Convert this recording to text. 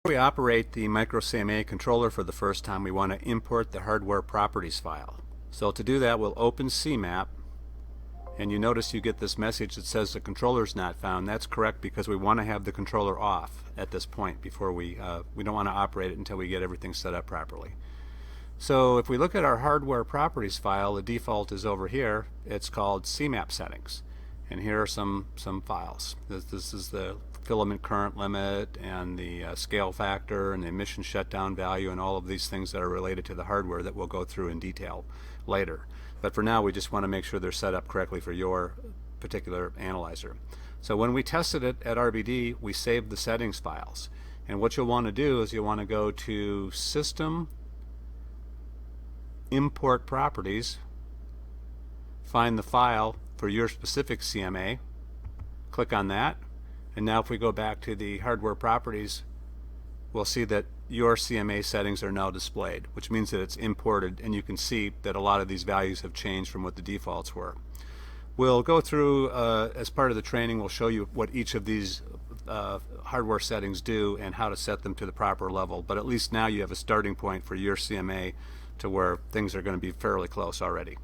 We operate the microCMA controller for the first time. We want to import the hardware properties file. So to do that, we'll open CMAP, and you notice you get this message that says the controller is not found. That's correct because we want to have the controller off at this point before we don't want to operate it until we get everything set up properly. So if we look at our hardware properties file, the default is over here. It's called CMAP settings, and here are some files. This is the filament current limit and the scale factor and the emission shutdown value and all of these things that are related to the hardware that we'll go through in detail later. But for now, we just want to make sure they're set up correctly for your particular analyzer. So when we tested it at RBD, we saved the settings files. And what you'll want to do is you'll want to go to System, Import Properties, find the file for your specific CMA, click on that, and now if we go back to the hardware properties, we'll see that your CMA settings are now displayed, which means that it's imported, and you can see that a lot of these values have changed from what the defaults were. We'll go through, as part of the training, we'll show you what each of these hardware settings do and how to set them to the proper level, but at least now you have a starting point for your CMA to where things are going to be fairly close already.